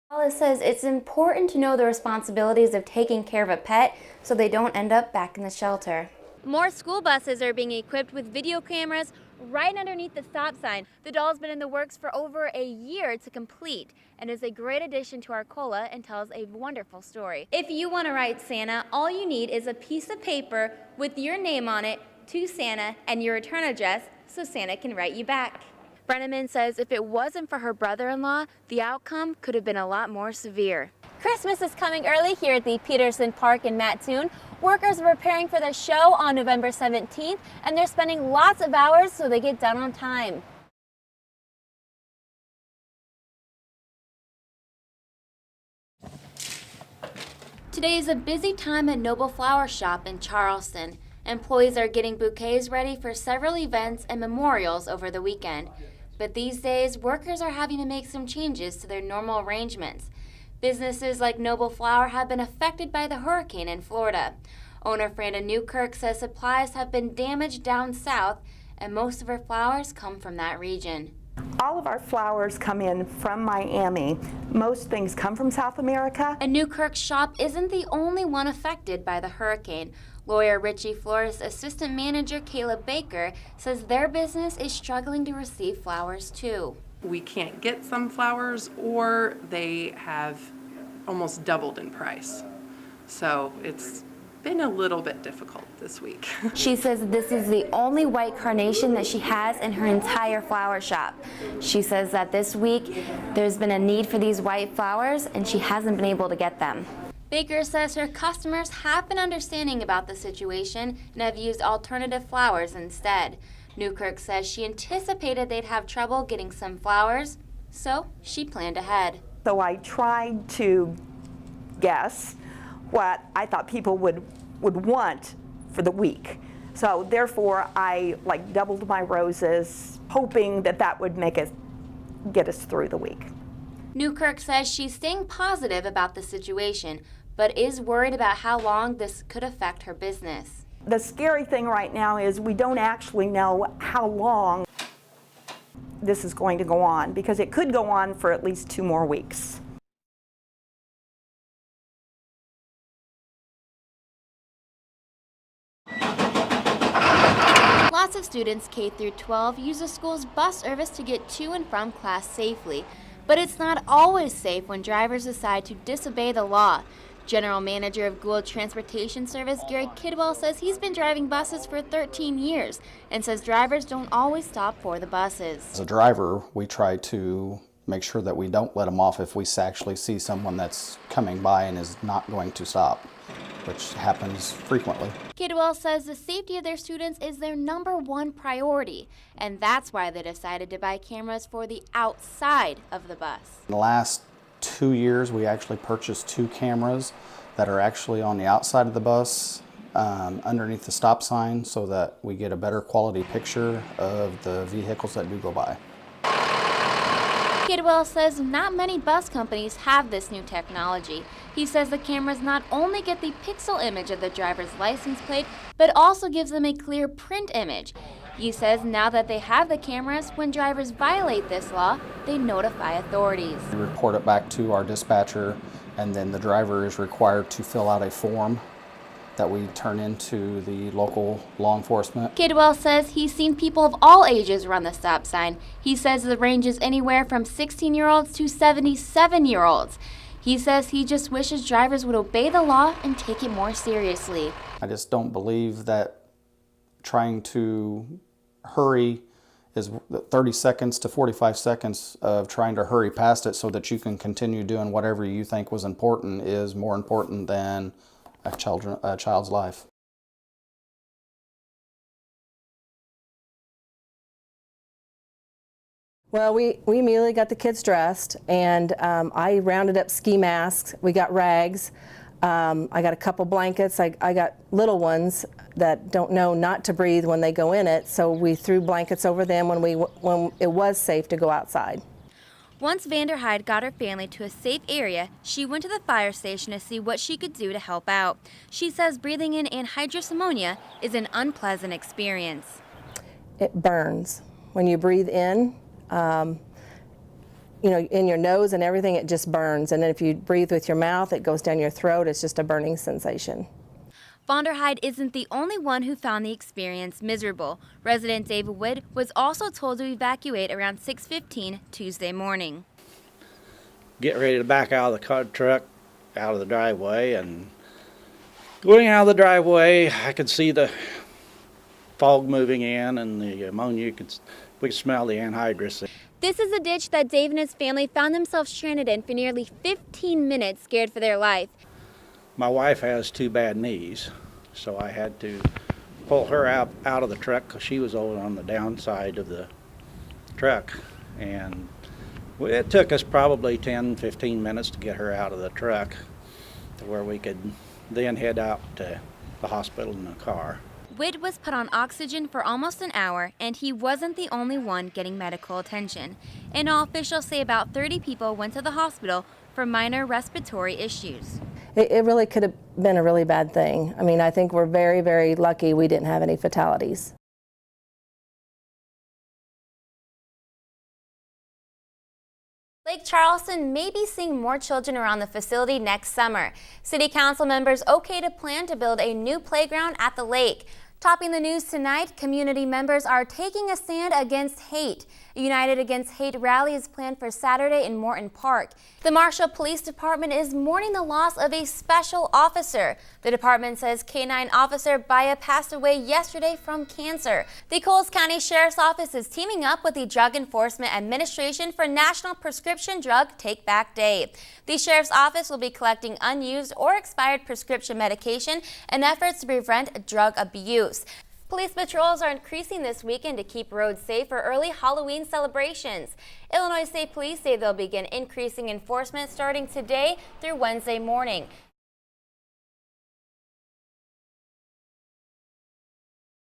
Alice says it's important to know the responsibilities of taking care of a pet so they don't end up back in the shelter. More school buses are being equipped with video cameras right underneath the stop sign. The doll's been in the works for over a year to complete and is a great addition to Arcola and tells a wonderful story. If you want to write Santa, all you need is a piece of paper with your name on it to Santa and your return address so Santa can write you back. Brenneman says if it wasn't for her brother-in-law, the outcome could have been a lot more severe. Christmas is coming early here at the Peterson Park in Mattoon. Workers are preparing for their show on November 17th, and they're spending lots of hours so they get done on time. Today is a busy time at Noble Flower Shop in Charleston. Employees are getting bouquets ready for several events and memorials over the weekend. But these days, workers are having to make some changes to their normal arrangements. Businesses like Noble Flower have been affected by the hurricane in Florida. Owner Franda Newkirk says supplies have been damaged down south, and most of her flowers come from that region. All of our flowers come in from Miami. Most things come from South America. And Newkirk's shop isn't the only one affected by the hurricane. Lawyer Richie Flores' assistant manager Caleb Baker says their business is struggling to receive flowers too. We can't get some flowers, or they have almost doubled in price. So it's been a little bit difficult this week. She says this is the only white carnation that she has in her entire flower shop. She says that this week there's been a need for these white flowers and she hasn't been able to get them. Baker says her customers have been understanding about the situation and have used alternative flowers instead. Newkirk says she anticipated they'd have trouble getting some flowers, so she planned ahead. So I tried to guess what I thought people would want for the week. So therefore I doubled my roses, hoping that would get us through the week. Newkirk says she's staying positive about the situation, but is worried about how long this could affect her business. The scary thing right now is we don't actually know how long this is going to go on, because it could go on for at least 2 more weeks. Lots of students K through 12 use the school's bus service to get to and from class safely, but it's not always safe when drivers decide to disobey the law. General Manager of Gould Transportation Service Gary Kidwell says he's been driving buses for 13 years and says drivers don't always stop for the buses. As a driver, we try to make sure that we don't let them off if we actually see someone that's coming by and is not going to stop, which happens frequently. Kidwell says the safety of their students is their #1 priority, and that's why they decided to buy cameras for the outside of the bus. In the last 2 years, we actually purchased 2 cameras that are actually on the outside of the bus, underneath the stop sign, so that we get a better quality picture of the vehicles that do go by. Kidwell says not many bus companies have this new technology. He says the cameras not only get the pixel image of the driver's license plate, but also gives them a clear print image. He says now that they have the cameras, when drivers violate this law, they notify authorities. We report it back to our dispatcher, and then the driver is required to fill out a form that we turn into the local law enforcement. Kidwell says he's seen people of all ages run the stop sign. He says the range is anywhere from 16-year-olds to 77-year-olds. He says he just wishes drivers would obey the law and take it more seriously. I just don't believe that trying to hurry is 30 seconds to 45 seconds of trying to hurry past it so that you can continue doing whatever you think was important is more important than a child's life. Well, we immediately got the kids dressed, and I rounded up ski masks. We got rags. I got a couple blankets. I got little ones that don't know not to breathe when they go in it, so we threw blankets over them when it was safe to go outside. Once Vanderhyde got her family to a safe area, she went to the fire station to see what she could do to help out. She says breathing in anhydrous ammonia is an unpleasant experience. It burns. When you breathe in, you know, in your nose and everything, it just burns. And then if you breathe with your mouth, it goes down your throat. It's just a burning sensation. Vonderheide isn't the only one who found the experience miserable. Resident David Wood was also told to evacuate around 6:15 Tuesday morning. Get ready to back out of the truck, out of the driveway, and going out of the driveway, I could see the fog moving in and the ammonia. We could smell the anhydrous. This is a ditch that Dave and his family found themselves stranded in for nearly 15 minutes, scared for their life. My wife has 2 bad knees, so I had to pull her out of the truck because she was over on the downside of the truck. And it took us probably 10-15 minutes to get her out of the truck to where we could then head out to the hospital in the car. Witt was put on oxygen for almost an hour, and he wasn't the only one getting medical attention. And all officials say about 30 people went to the hospital for minor respiratory issues. It really could have been a really bad thing. I mean, I think we're very, very lucky we didn't have any fatalities. Lake Charleston may be seeing more children around the facility next summer. City Council members okayed a plan to build a new playground at the lake. Topping the news tonight, community members are taking a stand against hate. A United Against Hate rally is planned for Saturday in Morton Park. The Marshall Police Department is mourning the loss of a special officer. The department says K-9 officer Baya passed away yesterday from cancer. The Coles County Sheriff's Office is teaming up with the Drug Enforcement Administration for National Prescription Drug Take Back Day. The Sheriff's Office will be collecting unused or expired prescription medication in efforts to prevent drug abuse. Police patrols are increasing this weekend to keep roads safe for early Halloween celebrations. Illinois State Police say they'll begin increasing enforcement starting today through Wednesday morning.